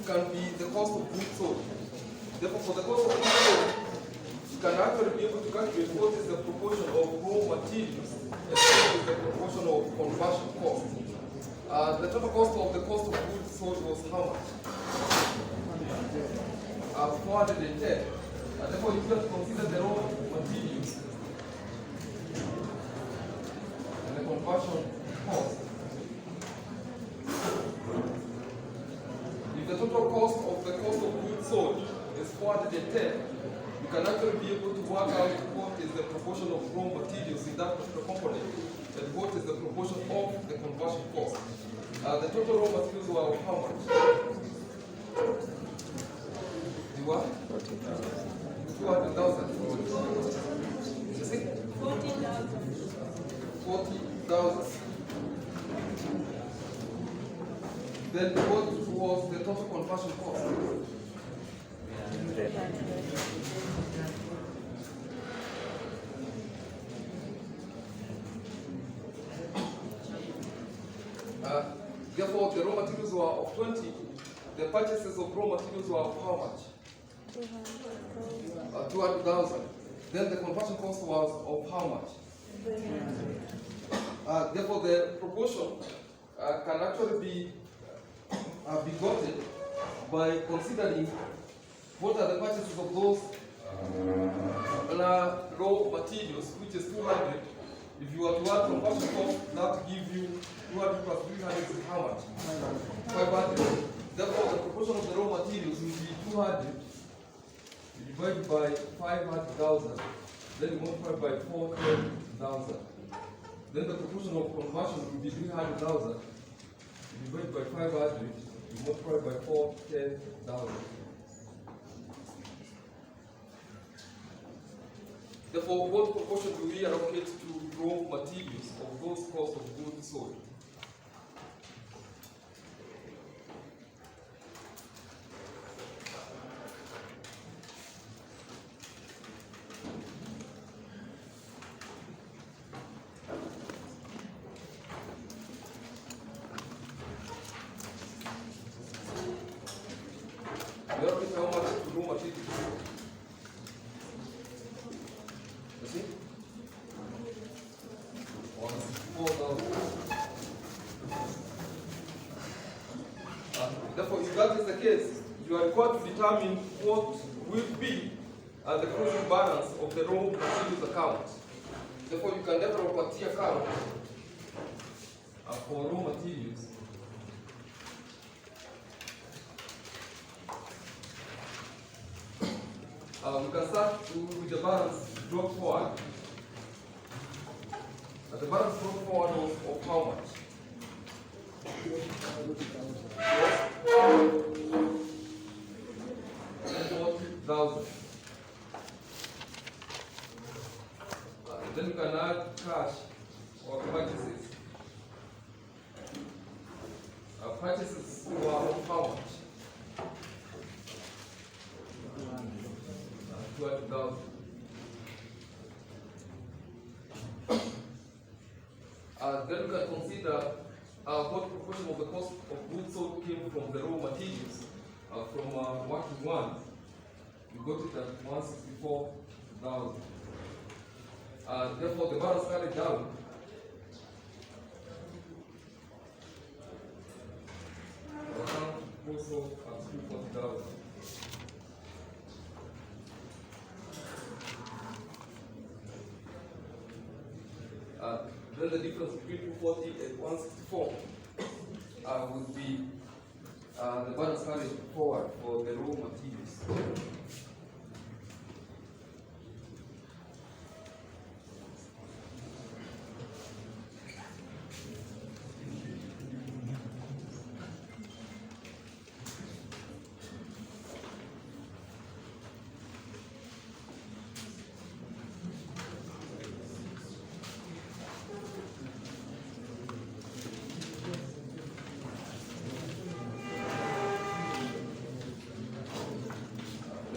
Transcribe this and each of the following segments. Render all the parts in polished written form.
can be the cost of goods sold. Therefore, for the cost of goods sold, you can actually be able to calculate what is the proportion of raw materials and what is the proportion of conversion cost. The total cost of the cost of goods sold was how much? 410. Therefore, you have to consider the raw materials and the conversion cost. If the total cost of the cost of goods sold is 410, you can actually be able to work out what is the proportion of raw materials in that particular component and what is the proportion of the conversion cost. The total raw materials were of how much? They were 200,000. You see? 40,000. 40,000. Then what was the total conversion cost? Therefore, the raw materials were of 20. The purchases of raw materials were of how much? 200,000. Then the conversion cost was of how much? Therefore, the proportion can actually be gotten by considering what are the purchases of those raw materials, which is 200. If you were to add conversion cost, that will give you 200 plus 300 is how much? 500. Therefore, the proportion of the raw materials will be 200 divided by 500,000. Then you multiply by 410,000. Then the proportion of conversion will be 300,000 divided by 500. You multiply by 410,000. Therefore, what proportion do we allocate to raw materials of those cost of goods sold? We allocate how much to raw materials? You see? 4,000. Therefore, if that is the case, you are required to determine what will be the closing balance of the raw materials account. Therefore, you can develop a T account for raw materials. We can start with the balance brought forward. The balance brought forward of how much? 40,000. Then you can add cash or purchases. Purchases were of how much? 12,000. Then we can consider what proportion of the cost of goods sold came from the raw materials. From 1 to 1, we got it at 164,000. Therefore, the balance carried down. Account also at 240,000. Then the difference between 240 and 164 would be the balance carried forward for the raw materials.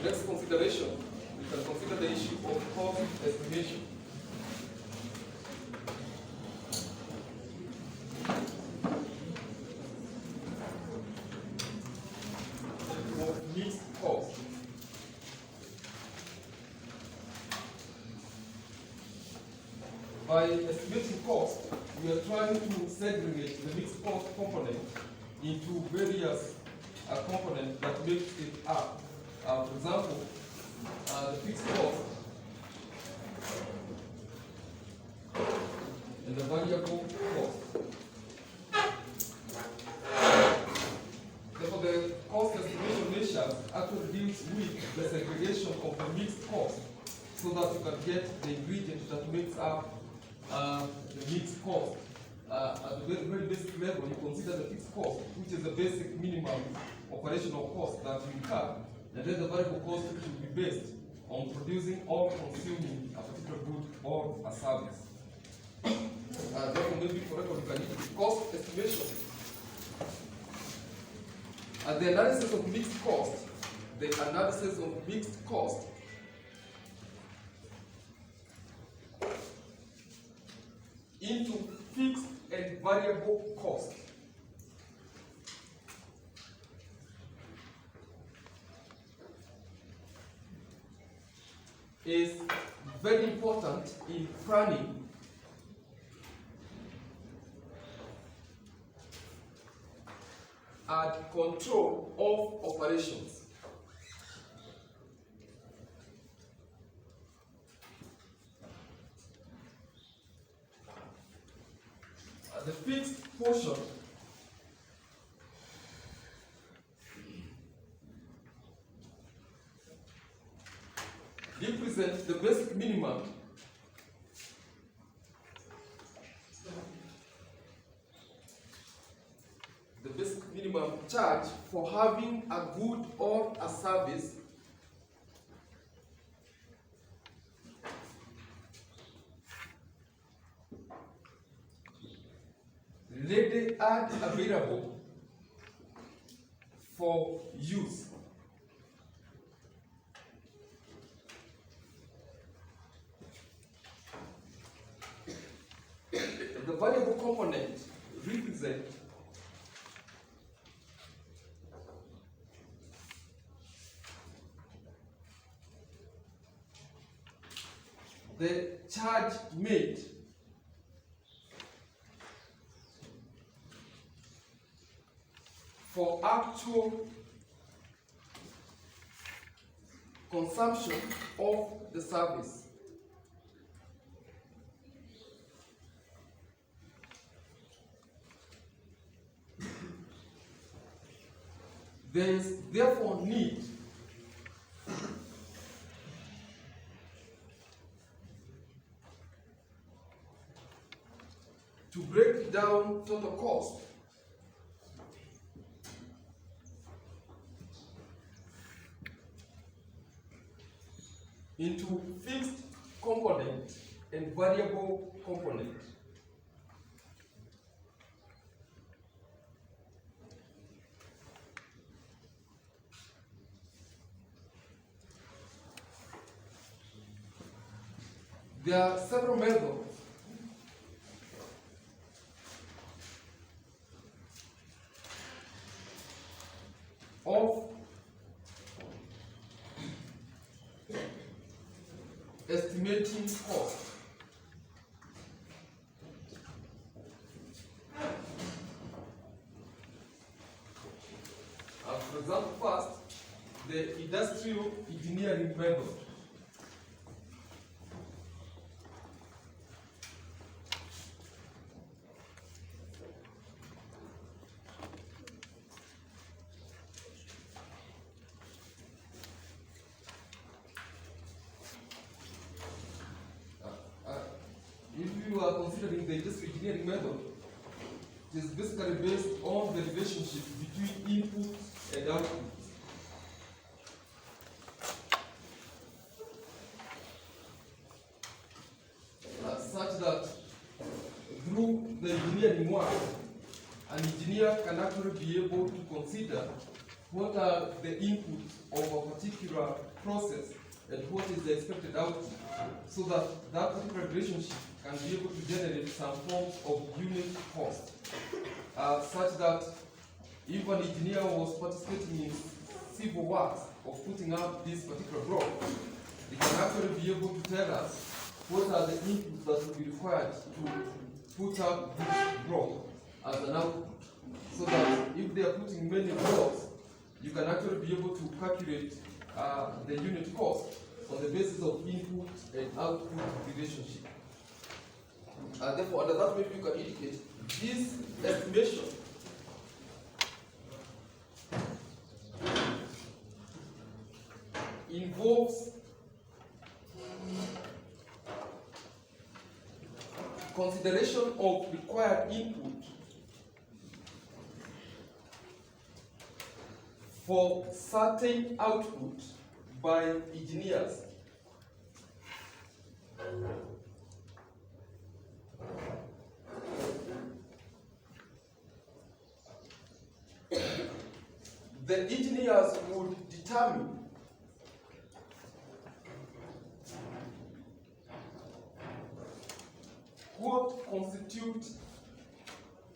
Next consideration, we can consider the issue of cost estimation. by estimating cost, we are trying to segregate the mixed cost component into various components that make it up. For example, the fixed cost and the variable cost. Therefore, the cost estimation measures actually deals with the segregation of the mixed cost, so that you can get the ingredient that makes up the mixed cost. At the very basic level, you consider the fixed cost, which is the basic minimum operational cost that you incur, and then the variable cost, which will be based on producing or consuming a particular good or a service. Therefore, maybe for record, you can use cost estimation. The analysis of mixed cost, into fixed and variable cost. Is very important in planning and control of operations. The fixed portion represents the basic minimum charge for having a good or a service ready and available for use. The variable component represents the charge made for actual consumption of the service. There is therefore need to break down total cost into fixed component and variable component. There are several methods of estimating cost. For example, first, the industrial engineering method. If you are considering the industrial engineering method, it is basically based on the relationship between input and output. Such that through the engineering work, an engineer can actually be able to consider what are the inputs of a particular process and what is the expected output, so that that particular relationship can be able to generate some forms of unit cost, such that if an engineer was participating in civil works of putting up this particular block, they can actually be able to tell us what are the inputs that will be required to put up this block as an output, so that if they are putting many blocks, you can actually be able to calculate the unit cost on the basis of input and output relationship. Therefore, under that, maybe you can indicate this estimation involves consideration of required input for certain output by engineers. The engineers would determine what constitutes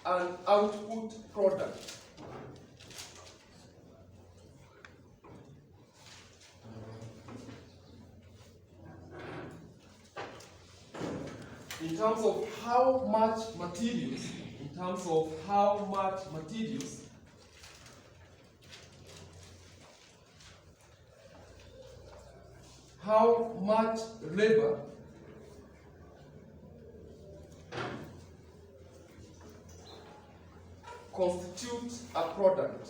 an output product. In terms of how much materials, how much labor constitutes a product.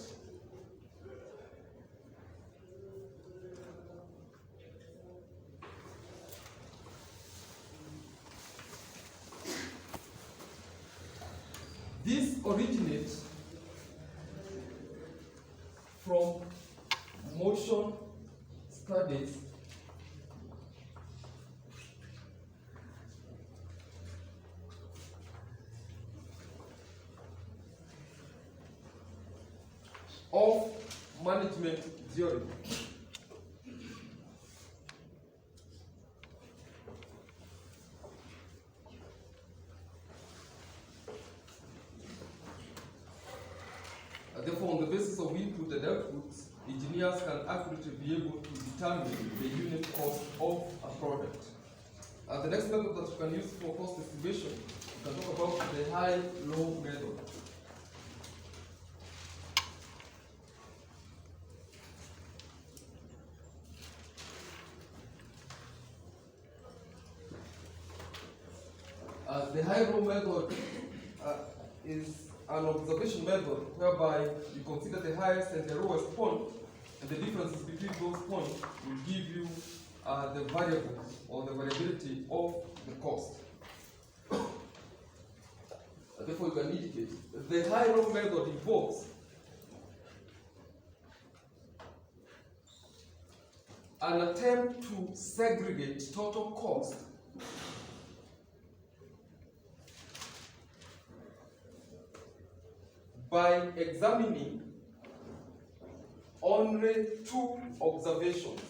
This originates from motion studies of management theory. Therefore, on the basis of input and outputs, engineers can accurately be able to determine the unit cost of a product. The next method that you can use for cost estimation, you can talk about the high-low method. The high-low method is an observation method whereby you consider the highest and the lowest point, and the differences between those points will give you the variables or the variability of the cost. Therefore, you can indicate the high-low method involves an attempt to segregate total cost by examining only two observations.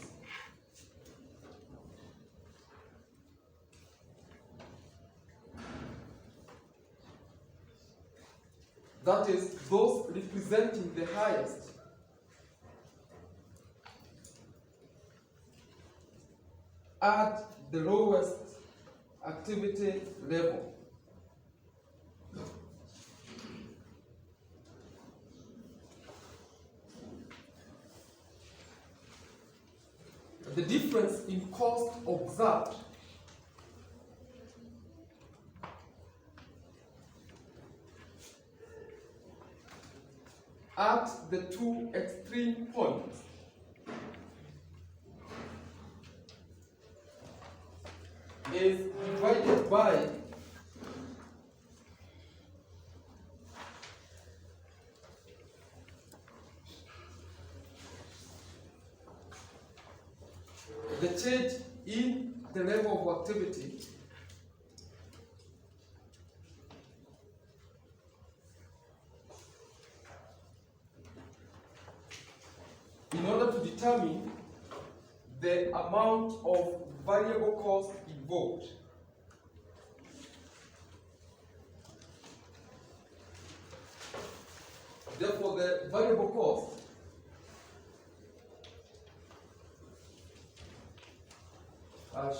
That is, those representing the highest at the lowest activity level. The difference in cost observed at the two extreme points is divided by the change in the level of activity in order to determine the amount of variable cost involved. Therefore, the variable cost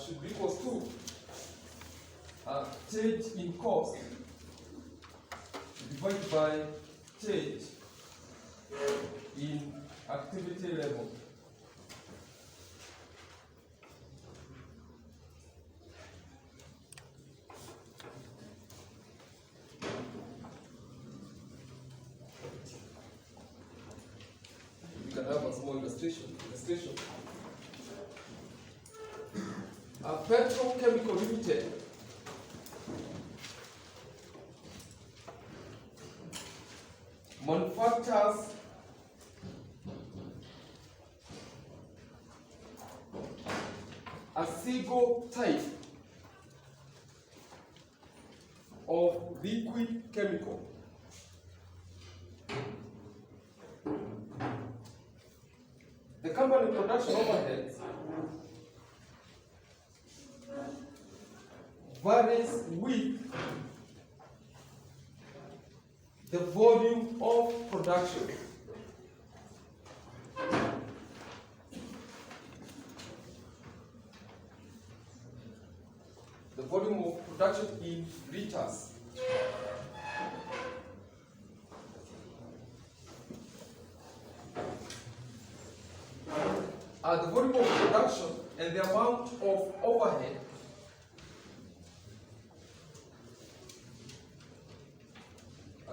should be equal to change in cost divided by change in activity level. We can have a small illustration. Petrochemical Limited manufactures a single type of liquid chemical. The company production overheads varies with the volume of production. The volume of production in liters. The volume of production and the amount of overhead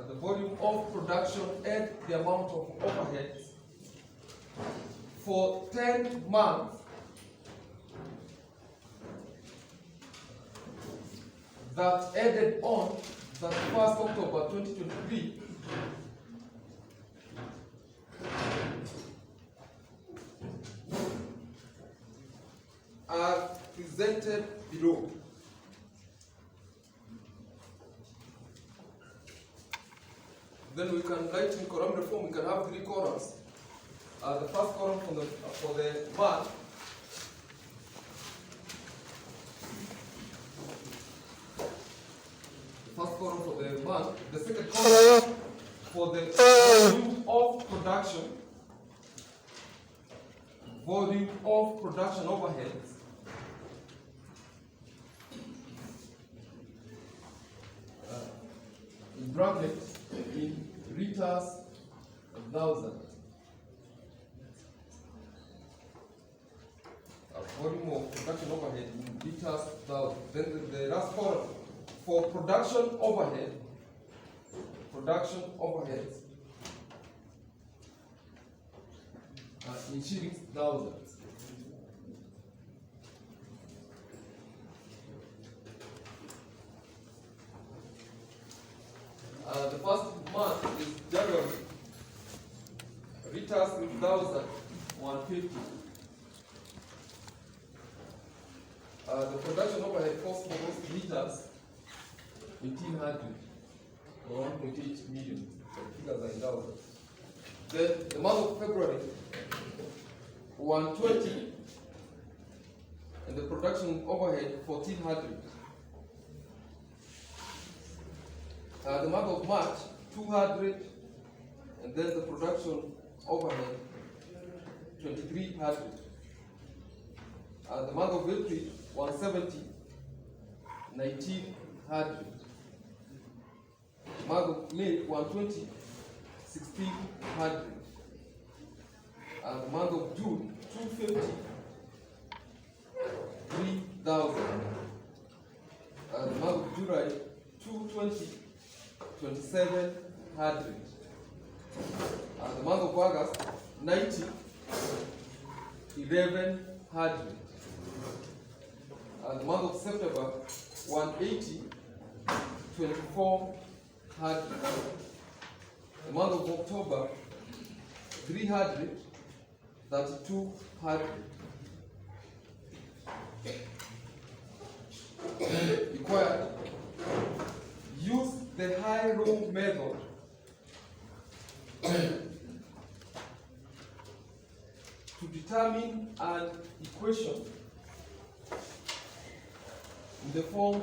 the volume of production and the amount of overhead for 10 months that ended on the 1st October 2023 are presented below. Then we can write in columnar form. We can have 3 columns. The first column for the month. The first column for the month. The second column for the volume of production. Volume of production overheads. In brackets. In liters, 1,000. Volume of production overhead in liters, 1,000. Then the last column for production overhead. Production overheads in shillings, thousands. The first month is January. Liters 1,150. The production overhead cost for those liters 1,800 or 1.8 million. The figures are in thousands. Then the month of February 120, and the production overhead 1,400. The month of March, 200, and then the production overhead, 2,300. The month of April, 170, 1,900. The month of May, 120, 1,600. The month of June, 250, 3,000. The month of July, 220, 2,700. The month of August, 90, 1,100. The month of September, 180, 2,400. The month of October, 300, 3,200. Required. Use the high-low method to determine an equation in the form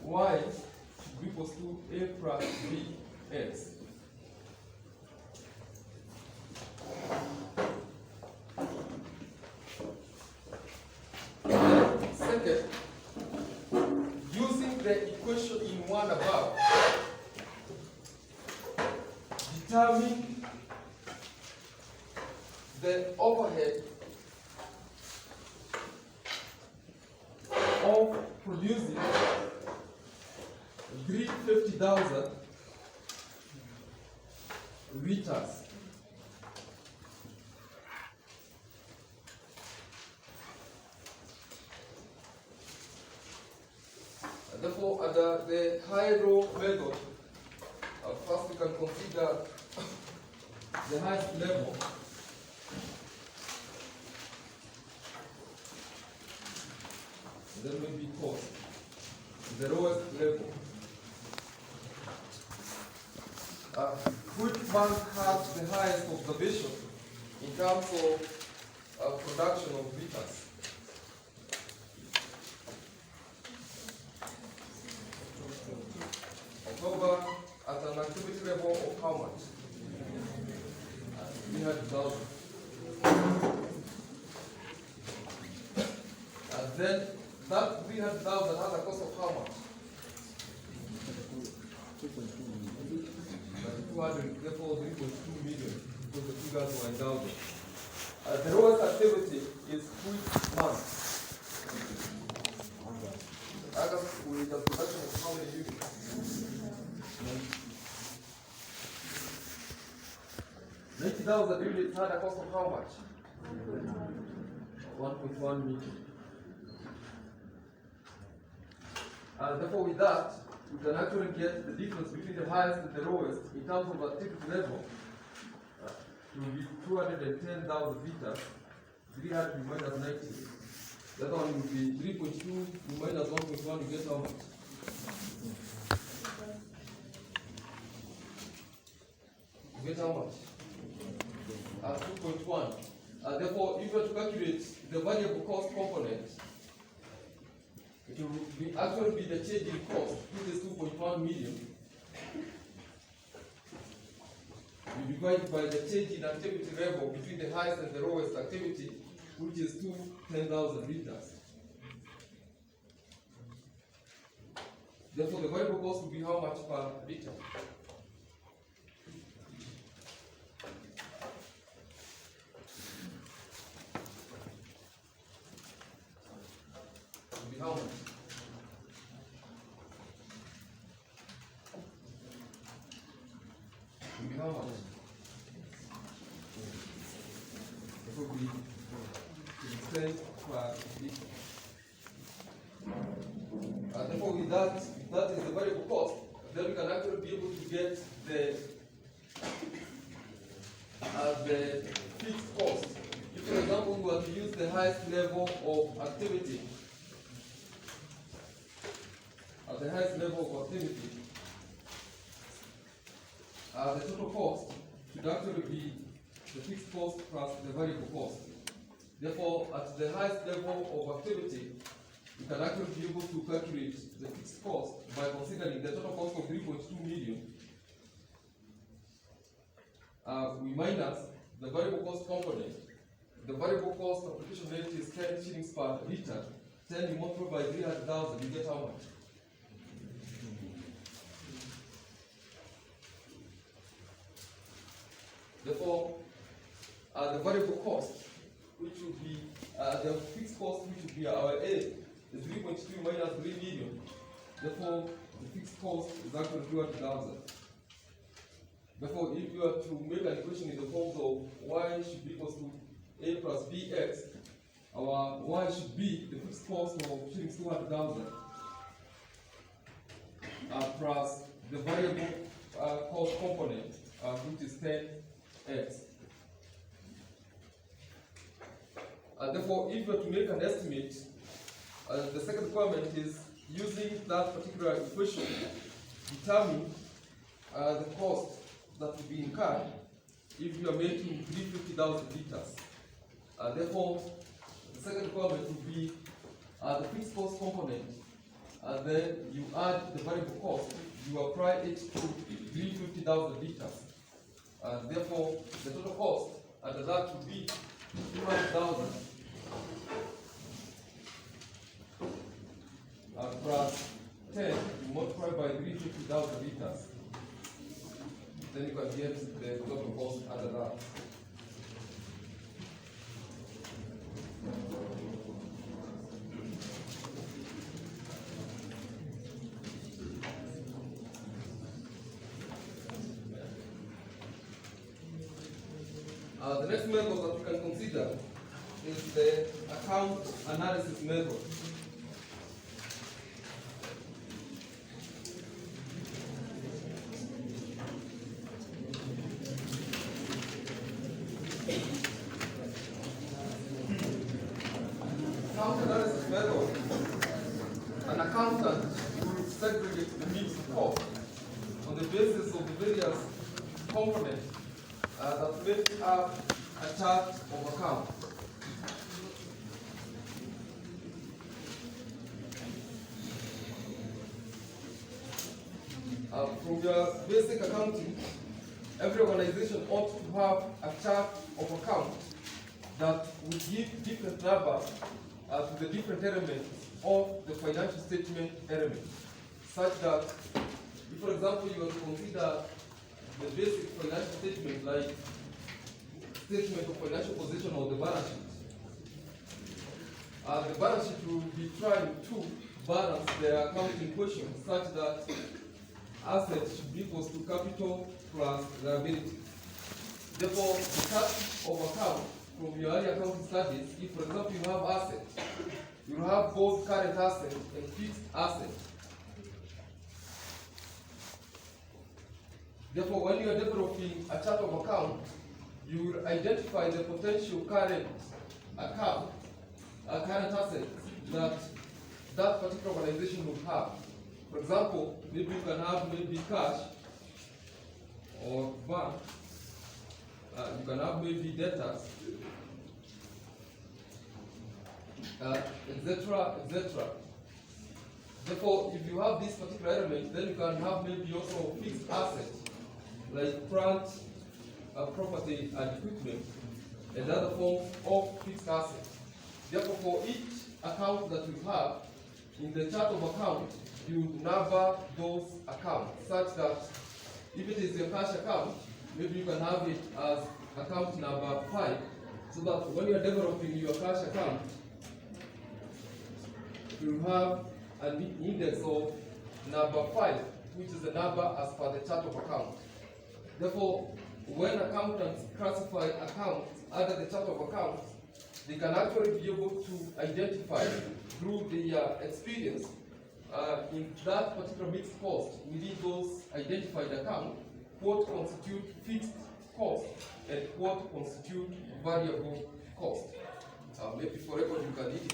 y equals to a plus bx. Second, using the determine the overhead of producing 350,000 liters. Therefore, under the hydro method, first we can consider the highest level. Then maybe cost, the lowest level. Which bank has the highest observation in terms of production of liters? October at an activity level of how much? 300,000. And then that 300,000 has a cost of how much? 200, therefore 3.2 million, because the figures were endowed. The lowest activity is which month? August with the production of how many units? 90,000 units had a cost of how much? 1.1 million. And therefore with that, we can actually get the difference between the highest and the lowest in terms of activity level to be 210,000 liters, 300 minus 90. That one will be 3.2 minus 1.1, you get how much? You get how much? 2.1. Therefore, if you were to calculate the variable cost component, it will be actually be the change in cost, which is 2.1 million. You divide by the change in activity level between the highest and the lowest activity, which is 10,000 liters. Therefore, the variable cost will be how much per liter? Will be how much? Will be how much? It will be 10 per liter. Therefore, with that is the variable cost. Then we can actually be able to get the fixed cost. If, for example, we were to use the highest level of activity, at the highest level of activity, the total cost should actually be the fixed cost plus the variable cost. Therefore, at the highest level of activity, we can actually be able to calculate the fixed cost by considering the total cost of 3.2 million. We minus the variable cost component. The variable cost application rate is 10 shillings per liter. 10 you multiply by 300,000, you get how much? Therefore, the variable cost, which would be the fixed cost, which would be our A, is 3.2 minus 3 million. Therefore, the fixed cost is actually 200,000. Therefore, if you are to make an equation in the form of y should be equal to a plus bx, our y should be the fixed cost of shillings 200,000 plus the variable cost component, which is 10x. Therefore, if you are to make an estimate, the second requirement is using that particular equation, determine the cost that will be incurred if you are making 350,000 liters. Therefore, the second requirement will be the fixed cost component, and then you add the variable cost, you apply it to 350,000 liters. Therefore, the total cost under that would be 200,000 plus 10 multiplied by 350,000 liters. then you can get the total cost under that. The next method that you can consider is the account analysis method. Account analysis method, an accountant will segregate the mixed cost on the basis of the various components that make up a chart of account. From your basic accounting, every organization ought to have a chart of account that will give different numbers to the different elements of the financial statement element, such that, if, for example, you want to consider the basic financial statement like statement of financial position or the balance sheet. The balance sheet will be trying to balance the accounting question such that assets should be equal to capital plus liability. Therefore, the chart of account from your early accounting studies, if, for example, you have assets, you will have both current assets and fixed assets. Therefore, when you are developing a chart of account, you will identify the potential current account, current assets that particular organization will have. For example, maybe you can have maybe cash or bank. You can have maybe debtors, etc., etc. Therefore, if you have this particular element, then you can have maybe also fixed assets like plant, property, and equipment, and other forms of fixed assets. Therefore, for each account that you have in the chart of account, you number those accounts such that if it is your cash account, maybe you can have it as account number 5, so that when you are developing your cash account, you have an index of number 5, which is the number as per the chart of account. Therefore, when accountants classify accounts under the chart of accounts, they can actually be able to identify through their experience in that particular mixed cost within those identified accounts, what constitute fixed cost and what constitute variable cost. Maybe for record you can edit it.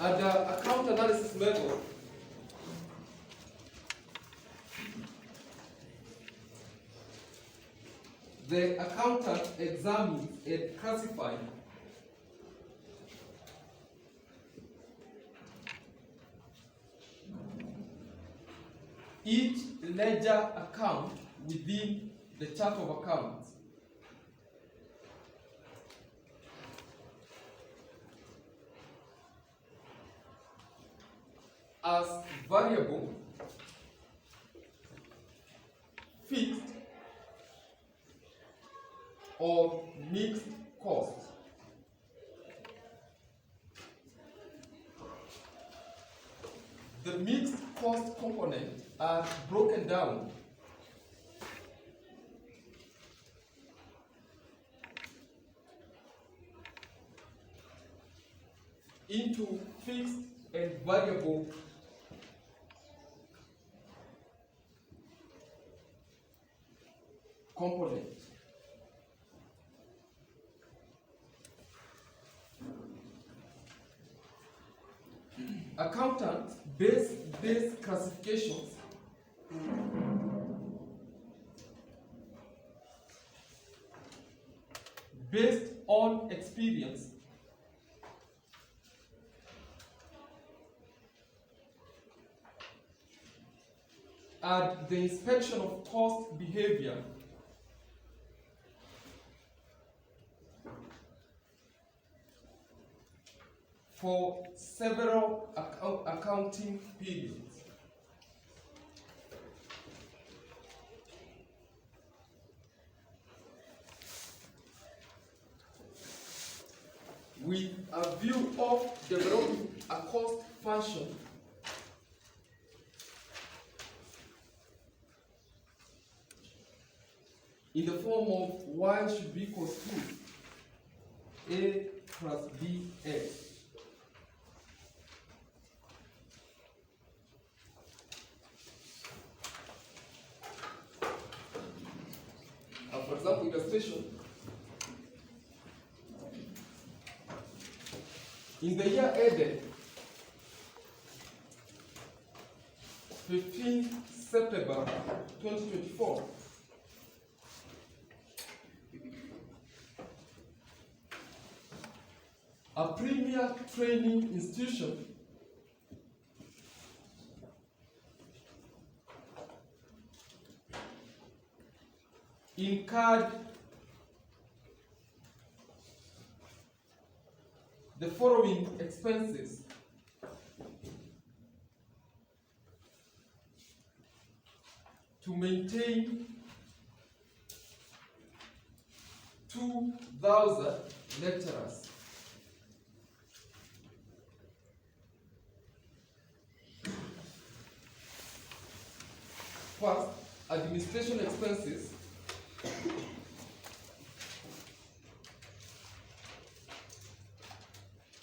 And the account analysis method the accountant examines and classifies each ledger account within the chart of accounts. As variable, fixed, or mixed cost. The mixed cost components are broken down into fixed and variable components. Accountants base these classifications based on experience and the inspection of cost behavior for several accounting periods. with a view of developing a cost function in the form of y should be equals to a plus bx. For example, illustration. In the year ended 15 September 2024, a premier training institution incurred the following expenses: to maintain 2,000 lecturers, first, administration expenses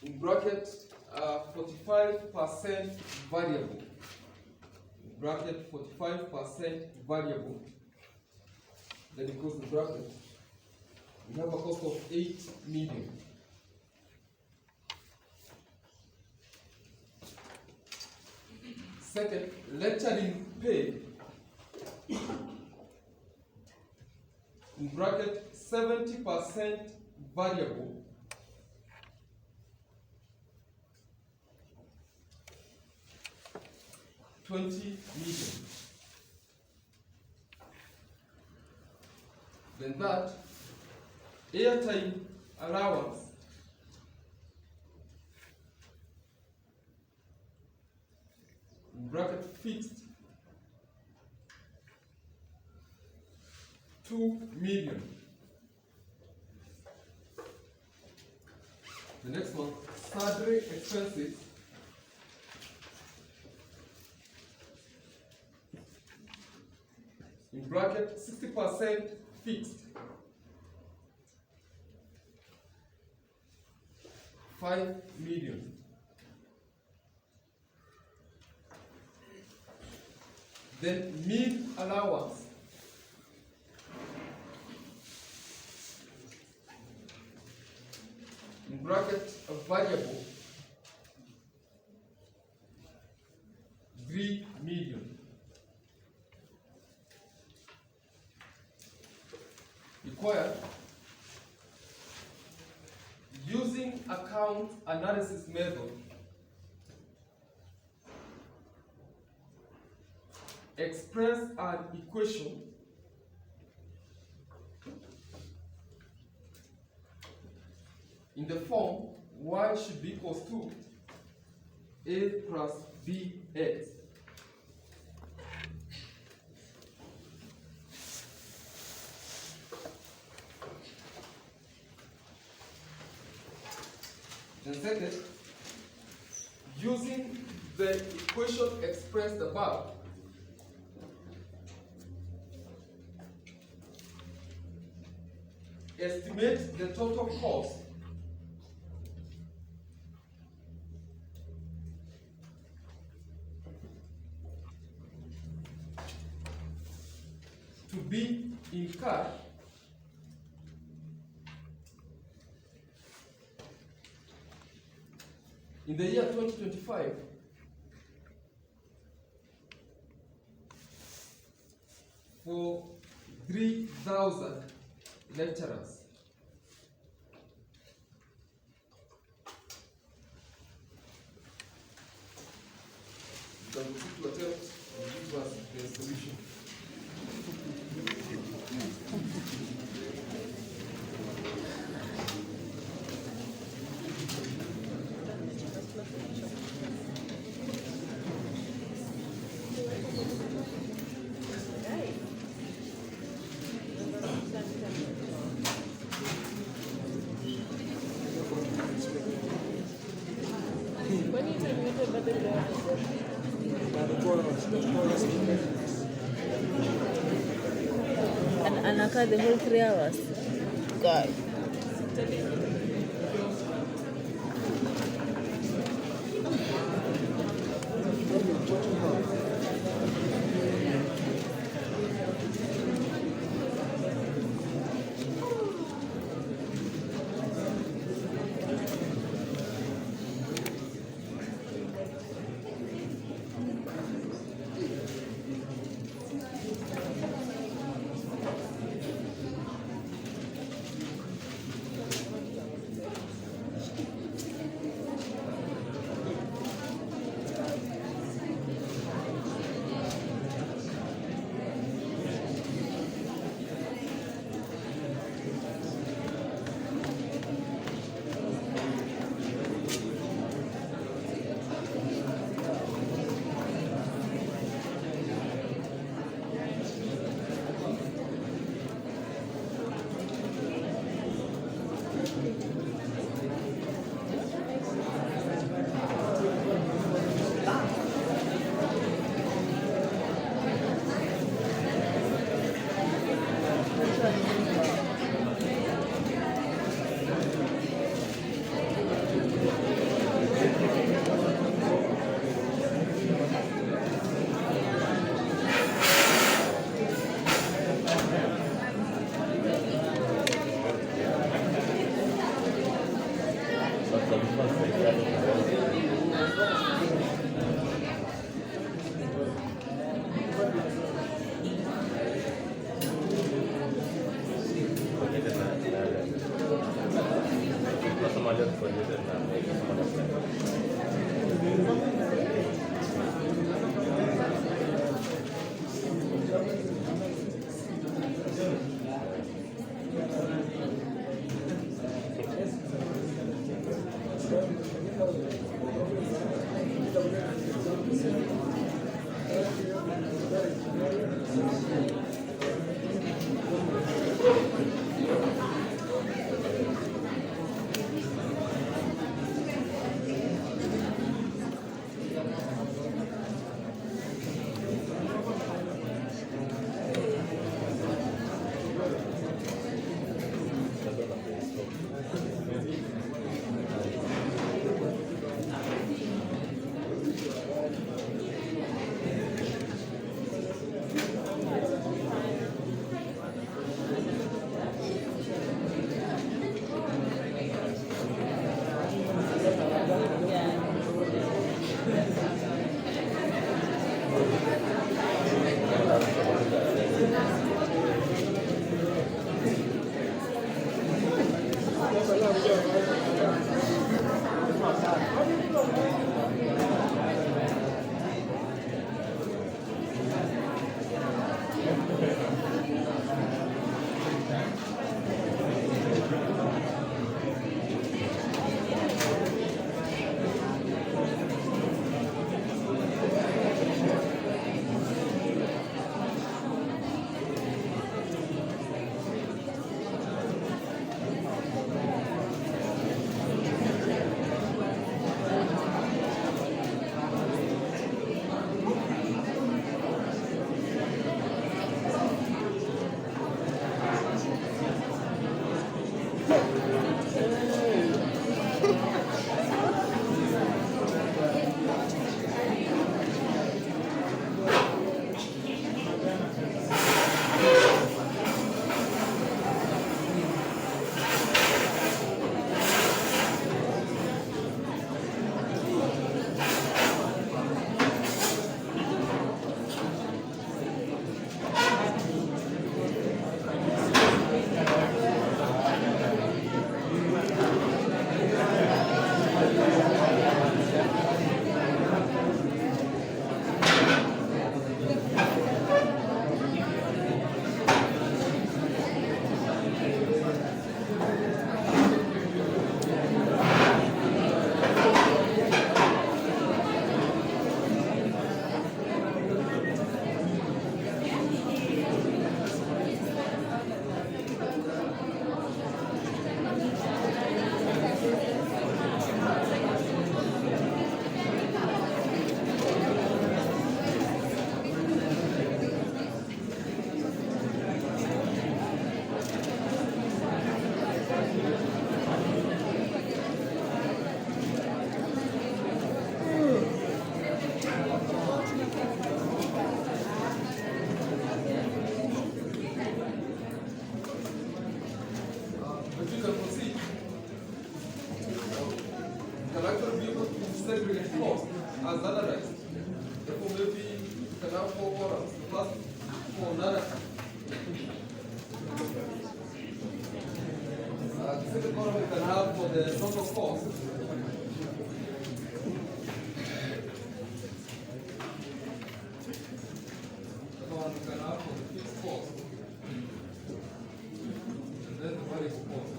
in bracket 45% variable, in bracket 45% variable, then it goes to bracket. We have a cost of 8 million. Second, lecturing pay in bracket 70% variable, $20 million. Then that airtime allowance in bracket fixed, 2 million. The next one, salary expenses in bracket 60% fixed, 5 million. Then meal allowance in bracket a variable, 3 million. Required using account analysis method, express an equation in the form y should be equals to a plus bx. Then second, using the equation expressed above, estimate the total cost to be incurred in the year 2025 for 3,000 lecturers. You can proceed to attempt and give us the solution. Anakaa the whole 3 hours. God. second column we can have for the total cost. The one we can have for the fixed cost. And then the variable cost.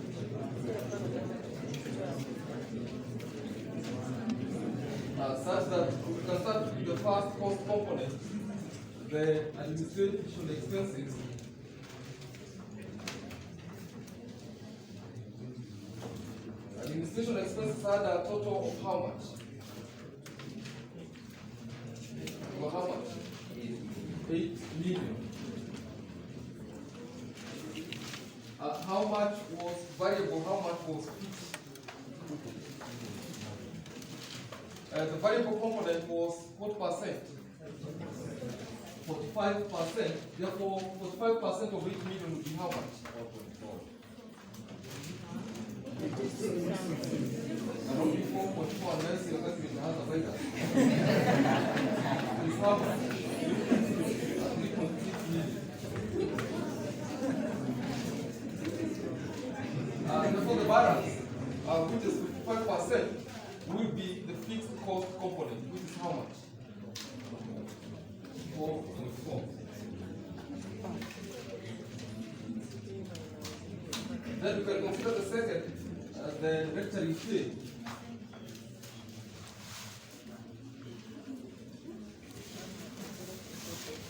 Such that we can start with the first cost component, the administration expenses. Administration expenses had a total of how much? For how much? 8 million. How much was variable? How much was fixed? The variable component was what percent? 45%. Therefore, 45% of 8 million would be how much? I don't be 4.4 unless you're going to be another vendor. It's how much? 3.6 million. Therefore, the balance, which is 55%, will be the fixed cost component, which is how much? 4.4. Then we can consider the second, the lecturing fee.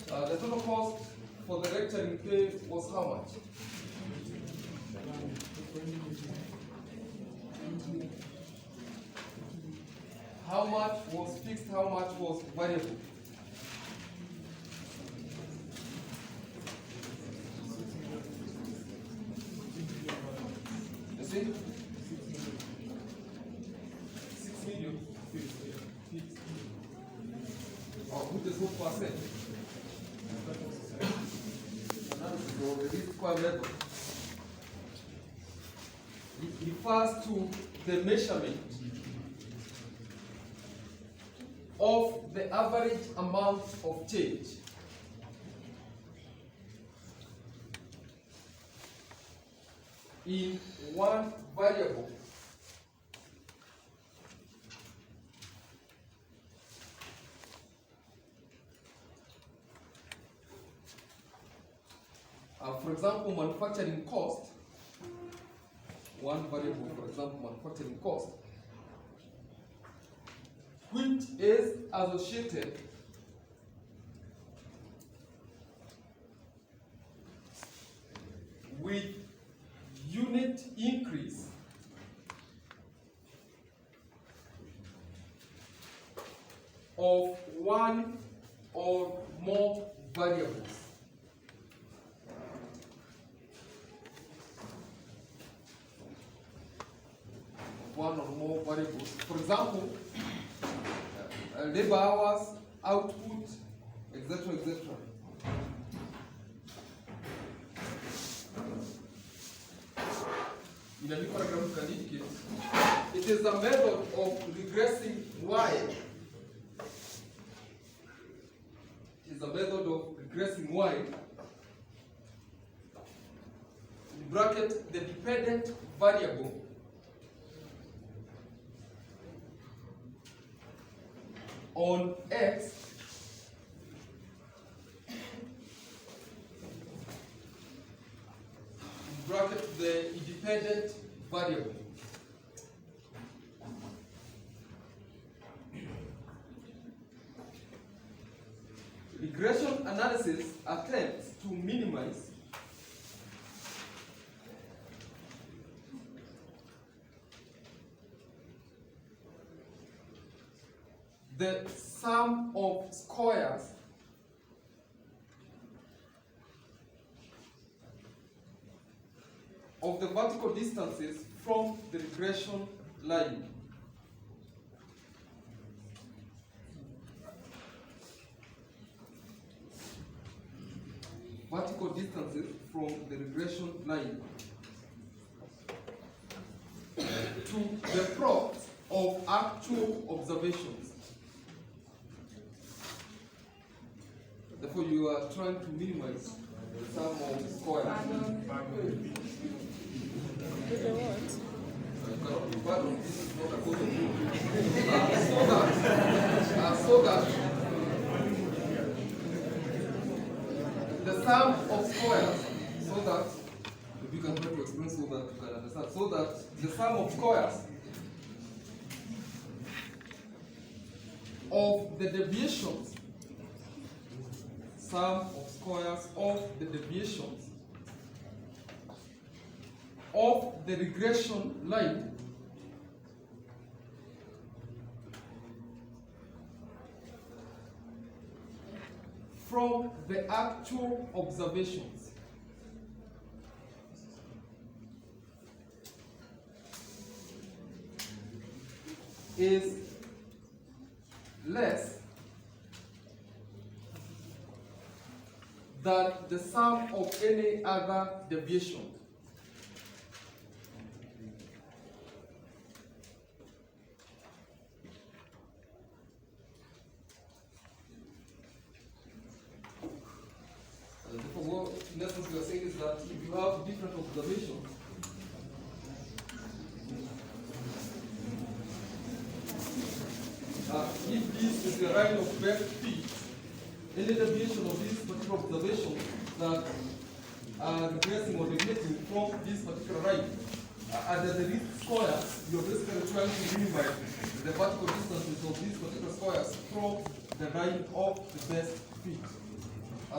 The total cost for the lecturing fee was how much? How much was fixed, how much was variable? You see? 6 million. What is what percent? Analysis of the square method. It refers to the measurement of the average amount of change in one variable for example, manufacturing cost, one variable, for example, manufacturing cost, which is associated with unit increase of one or more variables. One or more variables. For example, labor hours, output, etc., etc. In a new paragraph, you can indicate it is a method of regressing y. It is a method of regressing y. In bracket, the dependent variable on x bracket the independent variable regression analysis attempts to minimize the sum of squares of the vertical distances from the regression line. Vertical distances from the regression line to the plots of actual observations. Therefore, you are trying to minimize the sum of squares. With the what? so that the sum of squares of the deviations, sum of squares of the deviations of the regression line from the actual observations is less than the sum of any other deviation. Therefore, what in essence we are saying is that if you have different observations, if this is the line of best fit, any deviation of this particular observation that are regressing or deviating from this particular line, under the least squares, you're basically trying to minimize the vertical distances of these particular squares from the line of the best fit,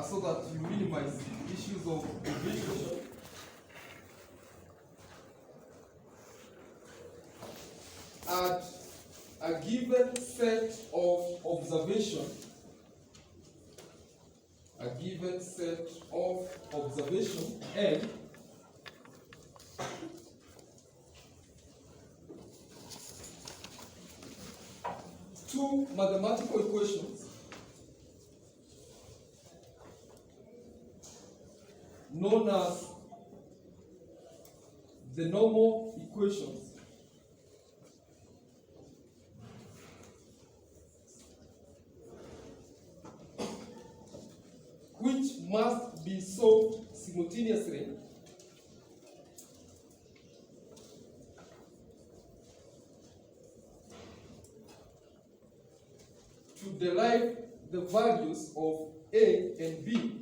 so that you minimize issues of deviation. At a given set of observation, N, two mathematical equations known as the normal equations which must be solved simultaneously to derive the values of A and B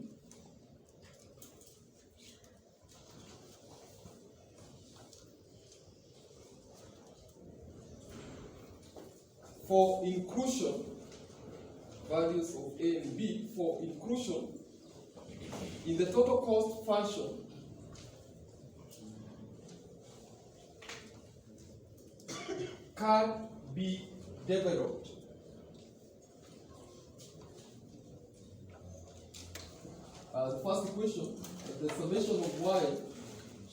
for inclusion, values of A and B for inclusion in the total cost function can be developed. The first equation, the summation of y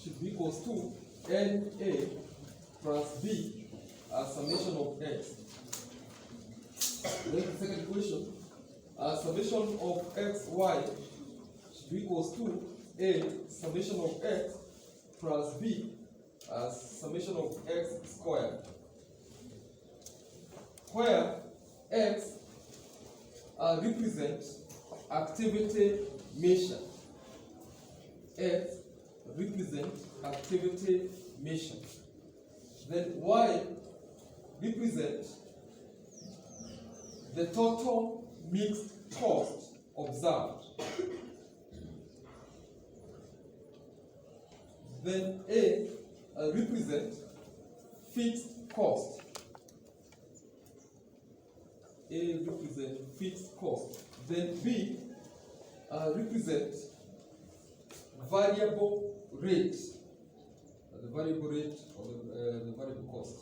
should be equals to NA plus B as summation of x. Then the second equation, summation of xy should be equals to A summation of x plus B as summation of x squared, where x represents activity measure. X represents activity measure. Then y represents the total mixed cost observed. Then A represents fixed cost. A represents fixed cost. Then B represents variable rate, the variable rate or the variable cost.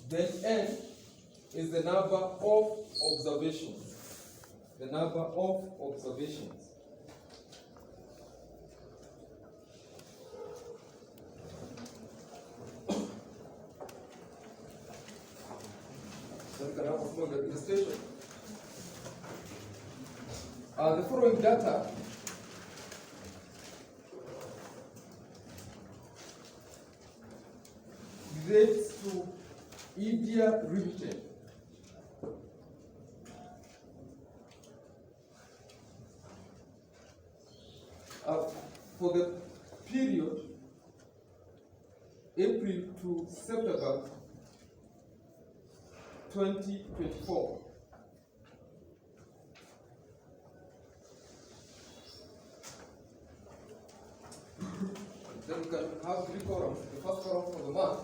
Then N is the number of observations. The number of observations. So we can have a small illustration. The following data relates to India Limited. For the period April to September 2024. then we can have three columns. The first column for the month,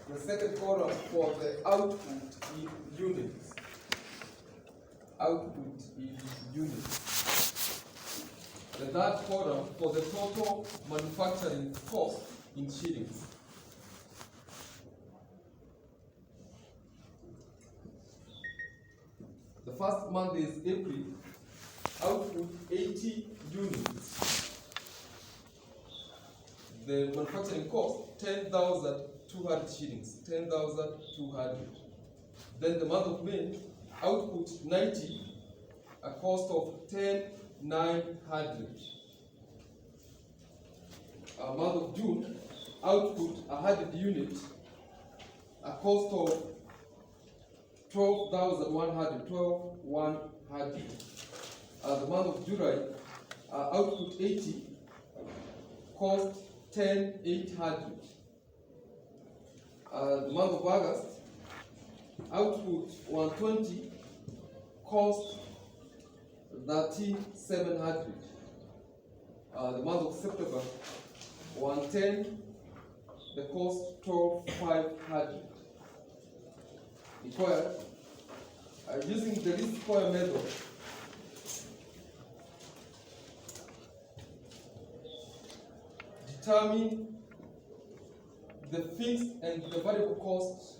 the second column for the output in units. Output in units. The third column for the total manufacturing cost in shillings. The first month is April. Output 80 units. The manufacturing cost 10,200 shillings. 10,200. Then the month of May, output 90, a cost of 10,900. Month of June, output 100 units, a cost of 12,100. 12,100. The month of July, output 80, cost 10,800. The month of August, output 120, cost 3,700. The month of September, 110, the cost 12,500. Required using the least square method. Determine the fixed and the variable costs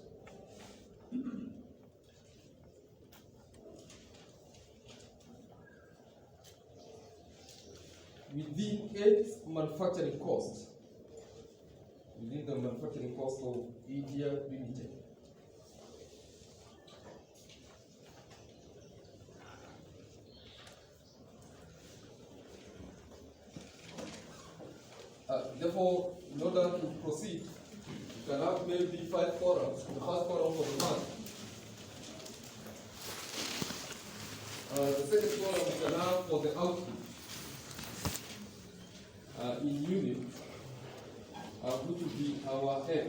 within its manufacturing cost. Within the manufacturing cost of India Limited. Therefore, in order to proceed, you can have maybe 5 columns. The first column for the month. The second column you can have for the output in units, which will be our X.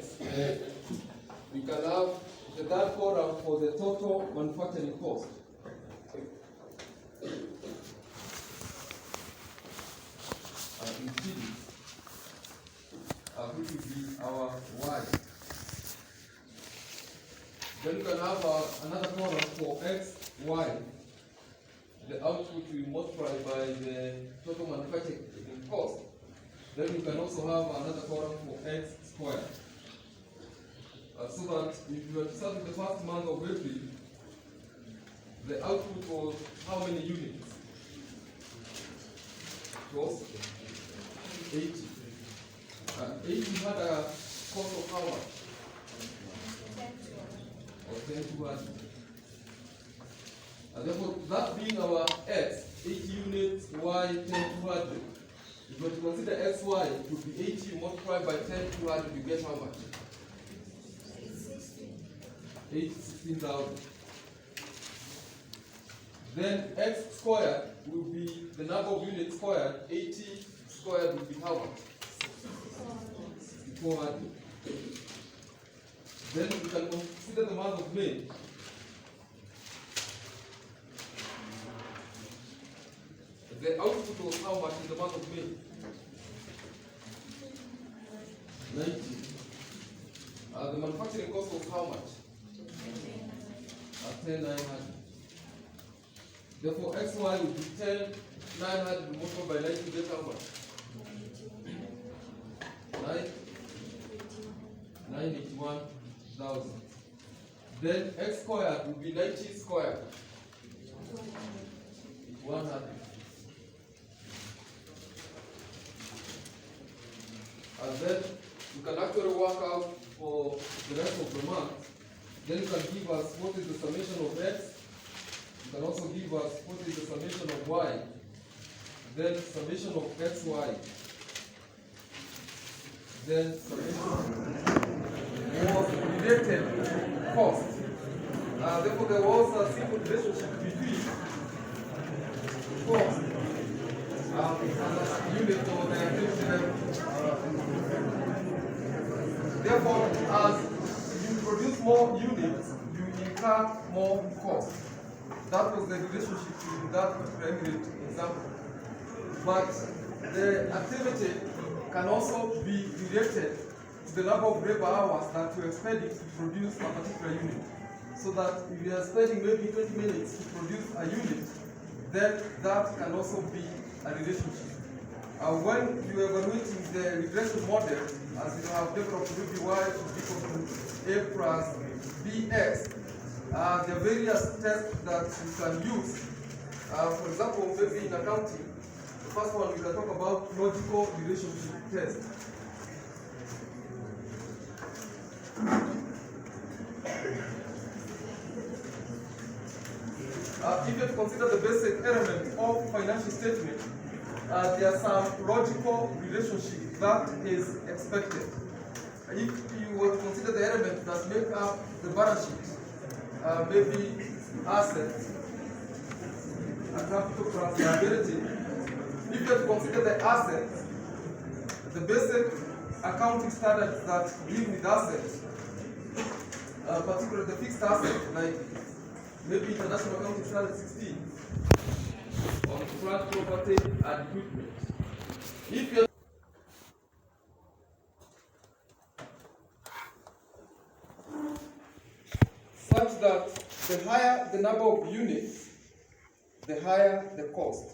We can have the third column for the total manufacturing cost. In shillings. Which will be our Y. Then you can have another column for X, Y. The output will multiply by the total manufacturing cost. Then you can also have another column for X squared. So that if you are to start with the first month of April, the output was how many units? It was 80. 80 had a cost of how much? Of 10,200. And therefore, that being our X, 80 units, Y, 10,200. If you consider XY, it would be 80 multiplied by 10,200, you get how much? 16,000. Then X squared will be the number of units squared. 80 squared will be how much? 400. Then we can consider the month of May. The output was how much in the month of May? 90. The manufacturing cost was how much? 10,900. Therefore, XY will be 10,900 multiplied by 90, get how much? 981,000. Then X squared will be 90 squared. 100. And then you can actually work out for the rest of the month. Then you can give us what is the summation of X. You can also give us what is the summation of Y. Then summation of XY. Then summation was related cost. Therefore, there was a simple relationship between cost and unit of the activity level. Therefore, as you produce more units, you incur more cost. That was the relationship in that particular example. But the activity can also be related to the number of labor hours that you are spending to produce a particular unit. So that if you are spending maybe 20 minutes to produce a unit, then that can also be a relationship. When you are evaluating the regression model, as you have developed maybe y should be equal to a plus bx, there are various tests that you can use. For example, maybe in accounting, the first one we can talk about logical relationship test. If you consider the basic element of financial statement, there are some logical relationship that is expected. If you were to consider the elements that make up the balance sheet, maybe assets and capital plus liability, if you were to consider the assets, the basic accounting standards that deal with assets, particularly the fixed asset, like maybe International Accounting Standard 16 on plant property and equipment. If you such that the higher the number of units, the higher the cost.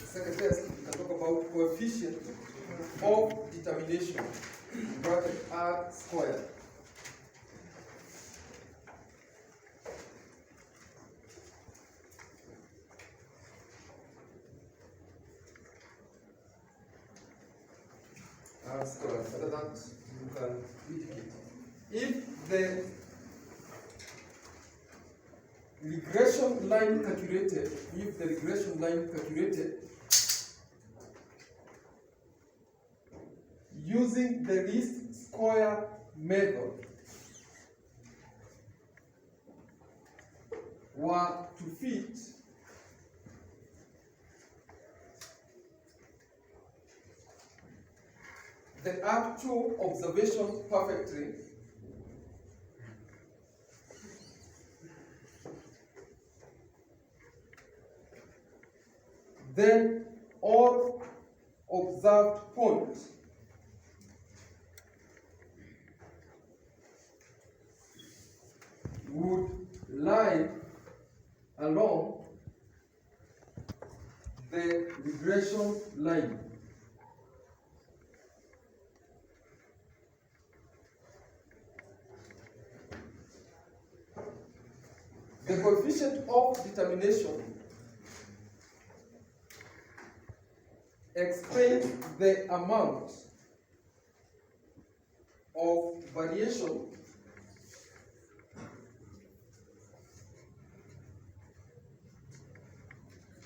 Second test, we can talk about coefficient of determination, bracket R squared. R squared, so that you can indicate. If the regression line calculated, using the least square method were to fit the actual observation perfectly, then all observed points would lie along the regression line. The coefficient of determination explains the amount of variation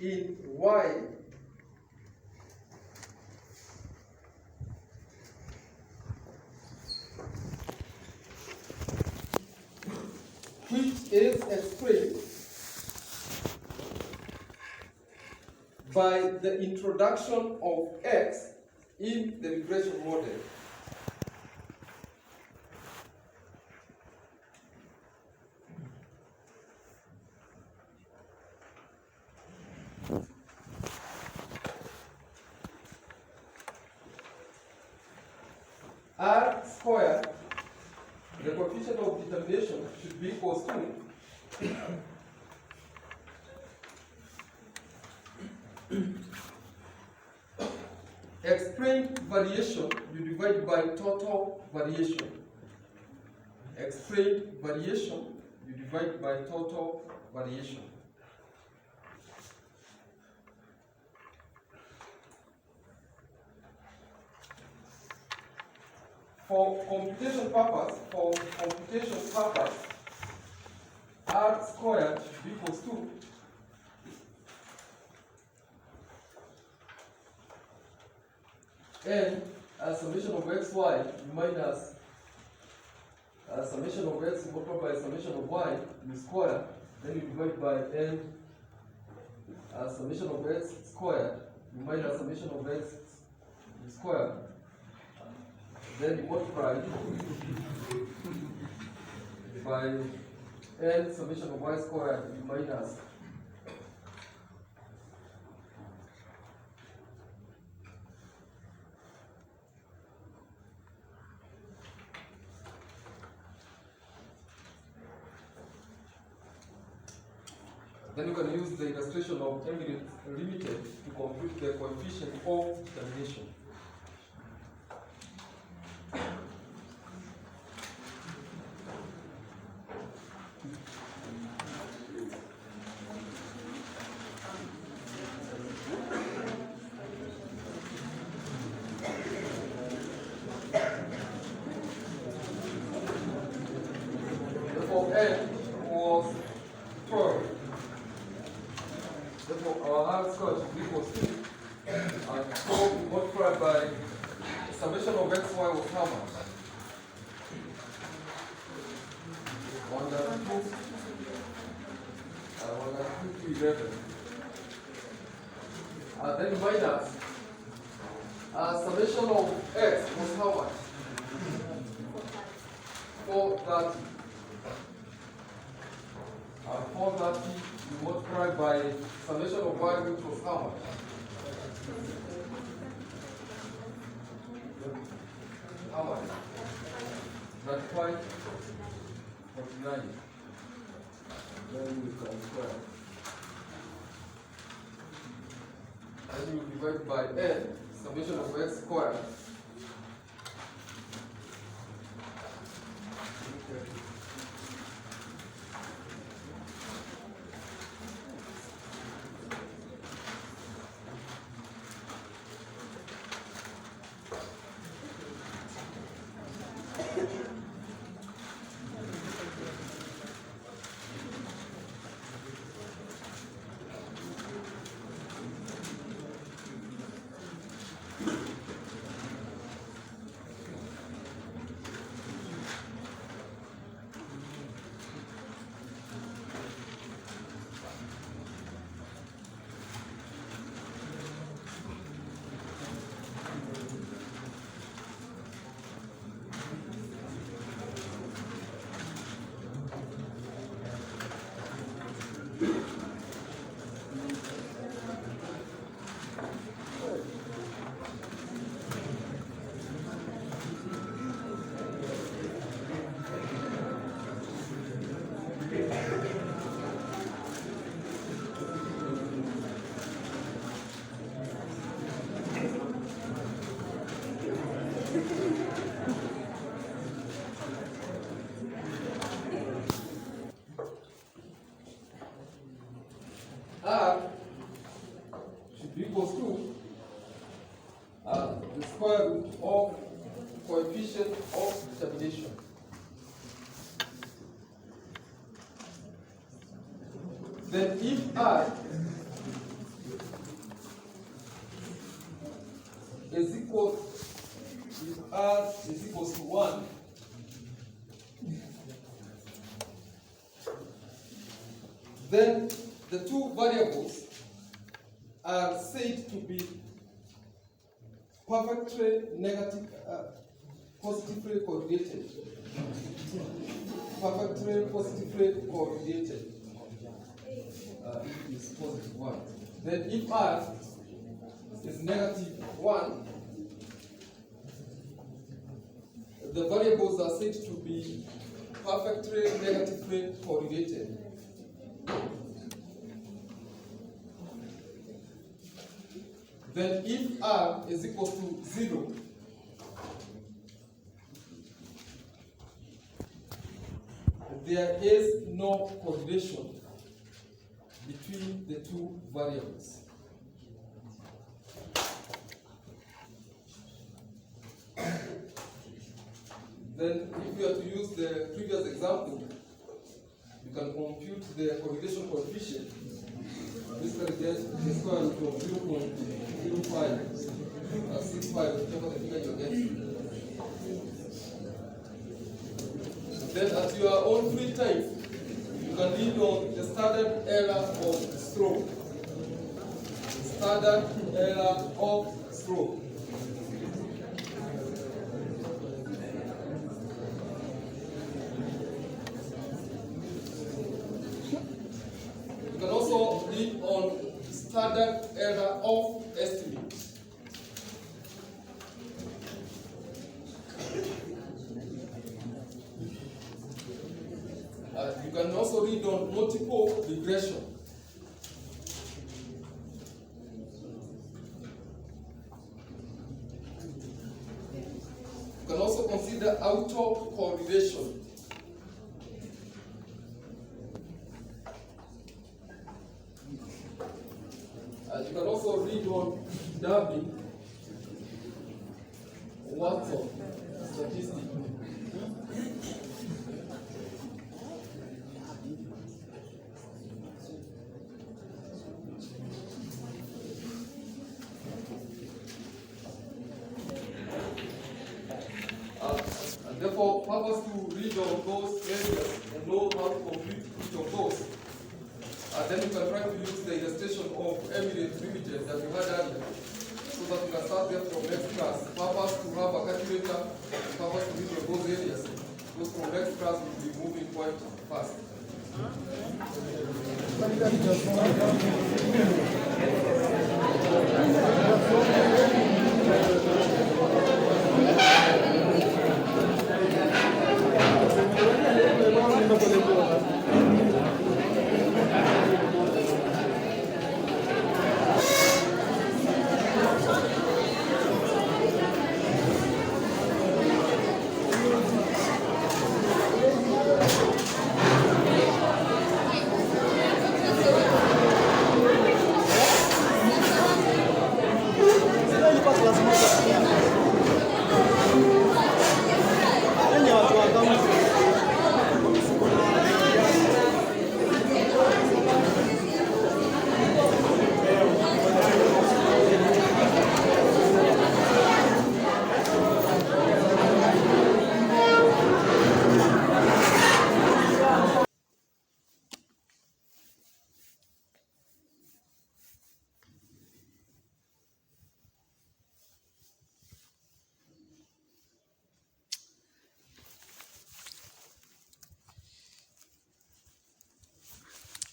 in y which is explained by the introduction of x in the regression model. R squared, the coefficient of determination, should be equal to explained variation you divide by total variation. Explained variation you divide by total variation. For computation purpose, R squared should be equal to n as summation of xy minus summation of x multiplied by summation of y you square, then you divide by n as summation of x squared you minus summation of x squared. Then you multiply by n summation of y squared, you minus then you can use the illustration of m limited to compute the coefficient of termination. Therefore, n was 12. Therefore, our R squared should be equal to and 12 multiplied by summation of xy was how much? 1 to 11. Then minus summation of x was how much? 430. 430 you multiply by summation of y, which was how much? How much? 35, 49. Then we can square. Then you divide by n, summation of x squared. R should be equal to the square root of coefficient of termination. Then if R is equal to 1, then the two variables are said to be perfectly positively correlated. Perfectly positively correlated. It is positive 1. Then if R is negative 1, the variables are said to be perfectly negatively correlated. Then if R is equal to 0, there is no correlation between the two variables. Then if you are to use the previous example, you can compute the correlation coefficient. Basically get the square root of 0.05 65, whichever the figure you're getting. Then at your own free time, you can read on the standard error of stroke. standard error of stroke. You can also read on standard error of estimate. You can also read on multiple regression. You can also consider auto-correlation. You can also read on Darby, Watson, statistics. And therefore, purpose to read on those areas and know how to compute each of those. And then you can try to use the illustration of evidence limited that you had earlier, so that you can start there from next class. Purpose to have a calculator, purpose to read on those areas. Those from next class will be moving quite fast.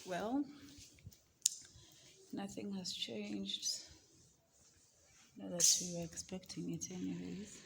Well, nothing has changed. Not that we were expecting it anyways.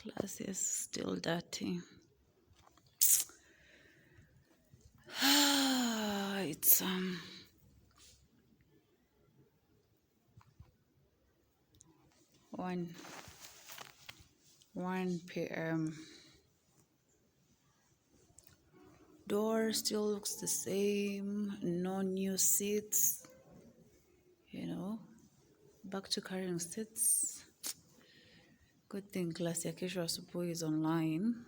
Class is still dirty. It's 1 p.m. Door still looks the same, no new seats, back to carrying seats. Good thing class ya kesho asubuhi is online.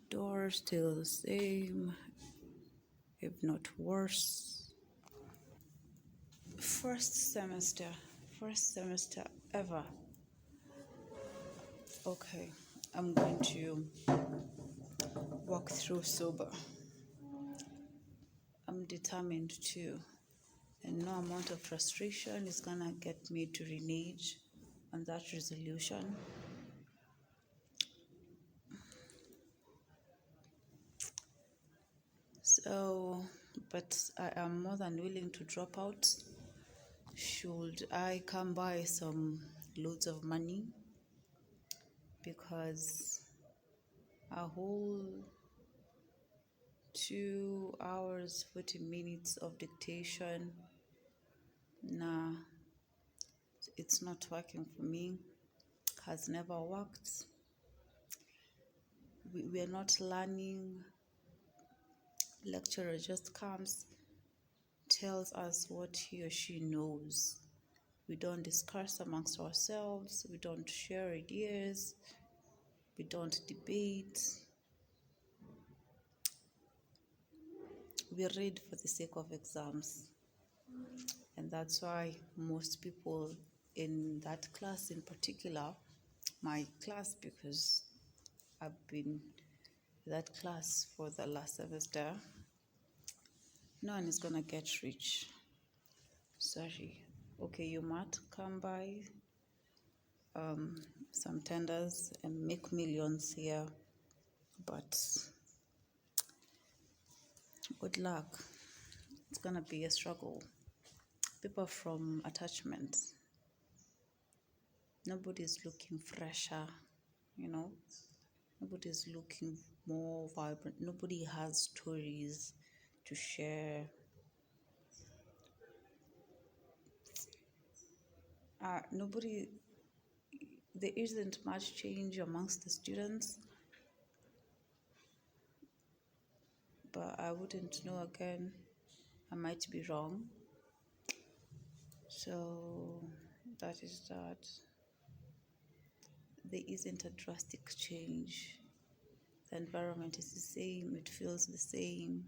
Door still the same, if not worse. First semester ever. Okay, I'm going to walk through sober. I'm determined to, and no amount of frustration is gonna get me to renege on that resolution. So, but I am more than willing to drop out should I come by some loads of money, because a whole 2 hours 40 minutes of dictation, nah, it's not working for me, has never worked. We're not learning. Lecturer just comes, tells us what he or she knows. We don't discuss amongst ourselves, we don't share ideas, we don't debate. We read for the sake of exams. And that's why most people in that class in particular, my class, because I've been in that class for the last semester, no one is gonna get rich. Sorry. Okay, you might come by some tenders and make millions here, but good luck. It's gonna be a struggle. People from attachment, nobody's looking fresher, nobody's looking more vibrant, nobody has stories to share. Nobody, there isn't much change amongst the students, but I wouldn't know again. I might be wrong. So that is that. There isn't a drastic change. The environment is the same, it feels the same,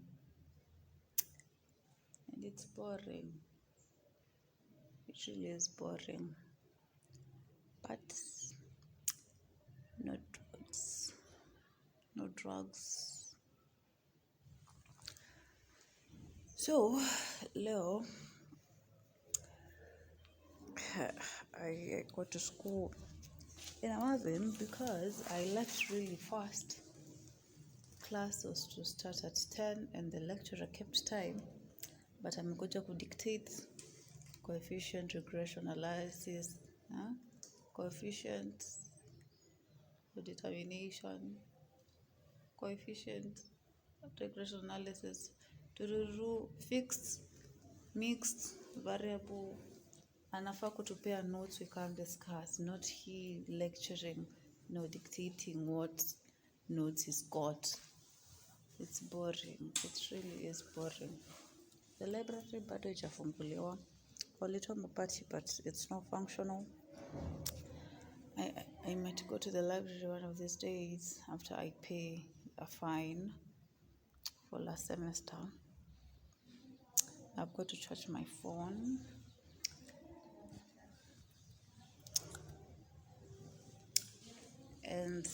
and it's boring. It really is boring. But no drugs. No drugs. So, Leo, I go to school in Amazon because I left really fast. Class was to start at 10 and the lecturer kept time, but I'm going to dictate coefficient regression analysis, coefficient for determination, coefficient regression analysis, to fixed, mixed, variable. Anafaa kutupea notes we can discuss, not he lecturing, dictating what notes he's got. It's boring. It really is boring. The library bado haijafunguliwa. For little mapati, but it's not functional. I might go to the library one of these days after I pay a fine for last semester. I've got to charge my phone. And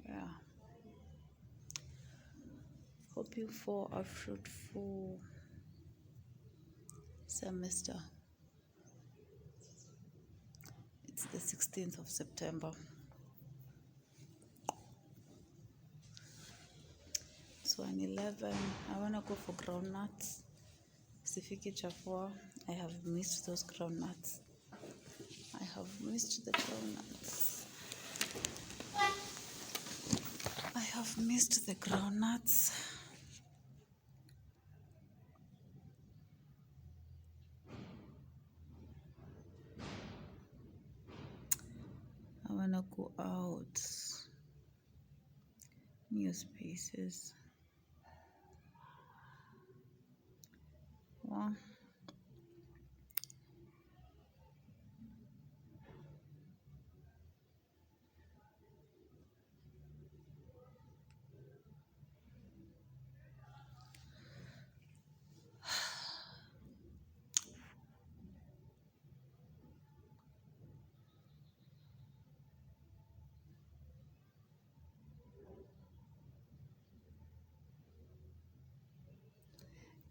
yeah, hoping for a fruitful semester. It's the 16th of September. So on 11, I want to go for groundnuts. Sifiki chafua, I have missed those groundnuts. I have missed the groundnuts. I have missed the groundnuts. I want to go out. New spaces. Well,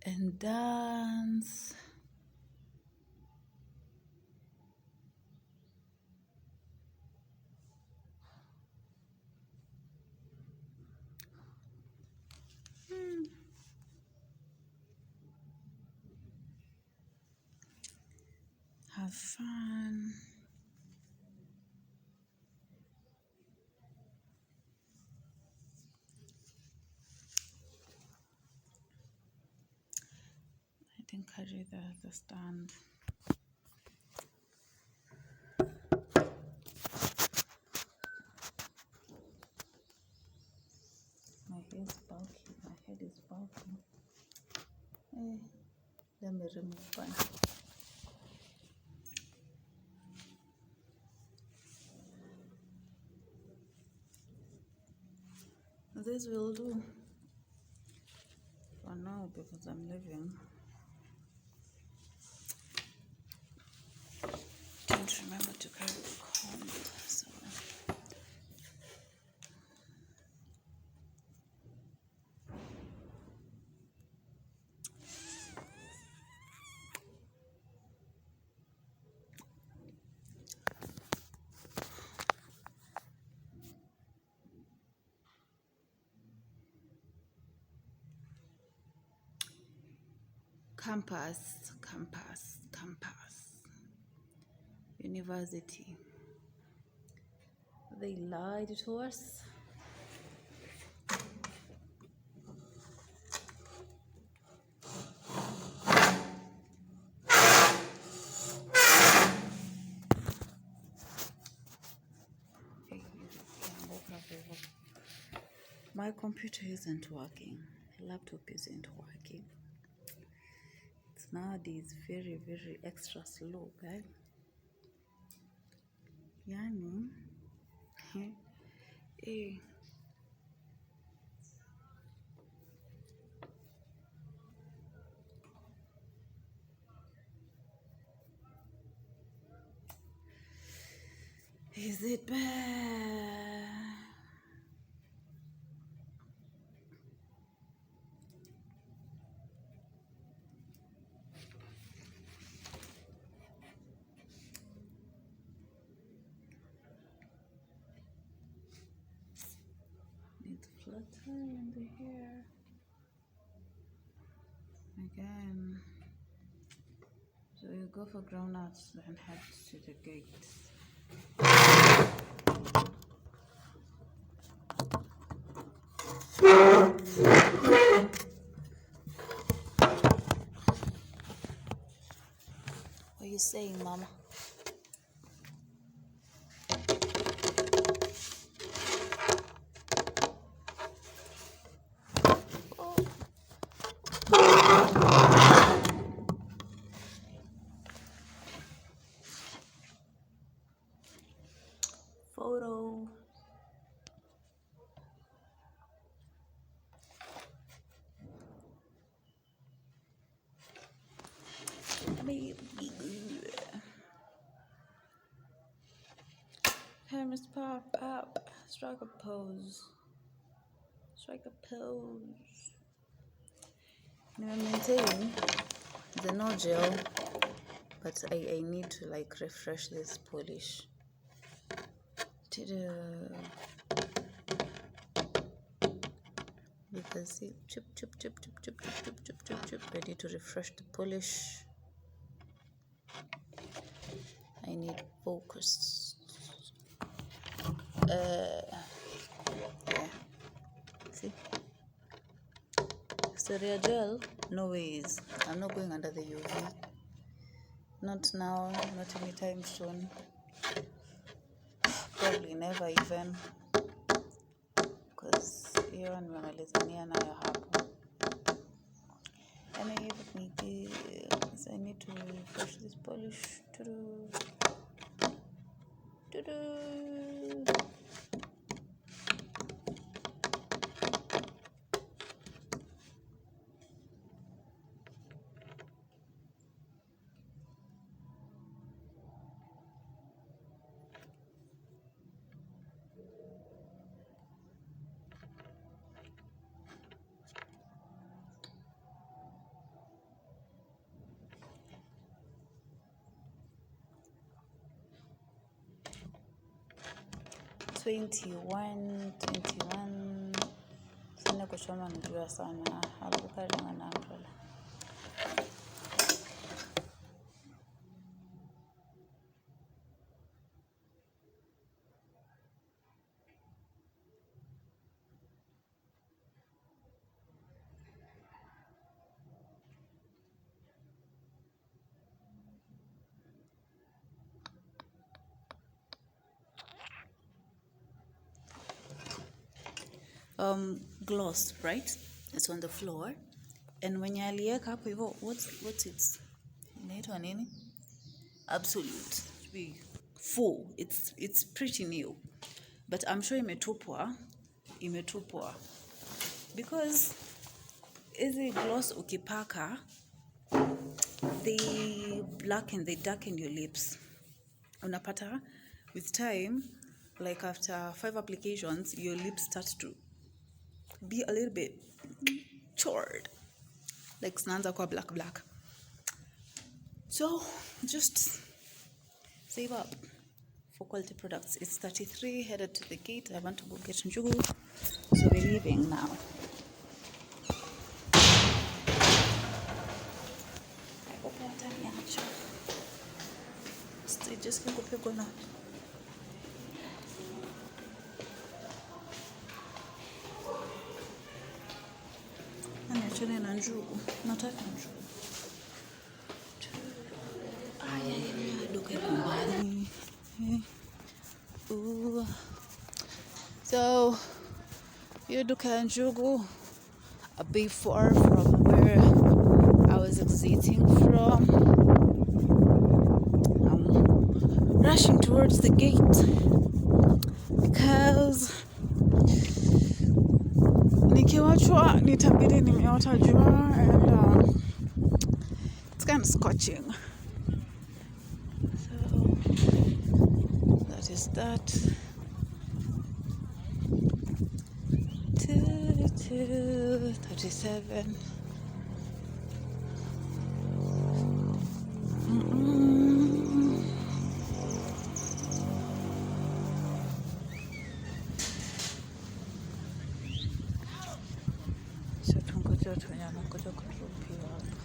and dance. Have fun. I didn't carry the stand. Let me remove one. This will do for now because I'm leaving. Don't remember to carry the comb, so campus, university. They lied to us. My computer isn't working. Laptop isn't working. It's nowadays very, very extra slow, guys. Yani, eh. Is it bad? Need flutter in the hair again. So you go for groundnuts and head to the gate. What are you saying, Mama? Photo. Hey, Mr. Pop up. Strike a pose. Strike a pose. Now I'm maintaining the no gel, but I need to like refresh this polish. Because see, chip, ready to refresh the polish. I need focus. Yeah. See, Stereo gel, no ways. I'm not going under the UV. Not now, not anytime soon. Probably never even. Because hiyo nimemalizania nayo hapo. And I need to refresh this polish. Twenty-one. Sina kuchoma najua sana. Hapo karibu na umbrella. Gloss, right? It's on the floor. And mwenye aliweka hapo hivyo, what's it? Inaitwa nini? Absolute. Be full. It's pretty new. But I'm sure imetupwa. Because hizi gloss ukipaka, they darken your lips. Unapata with time, like after 5 applications, your lips start to be a little bit charred. Like snaanza kwa black. So just save up for quality products. It's 33, headed to the gate. I want to go get njugu. So we're leaving now. Just can go pick one up. Aniachane na njugu. Nataka njugu. Duka nyumbani. So, hiyo duka ya njugu a bit far from where I was exiting from. I'm rushing towards the gate because nikiwachwa nitabidi nimeota jua and it's kind of scorching. So that is that. 37. So tungoja tunyana ngoja kurupiwa hapa.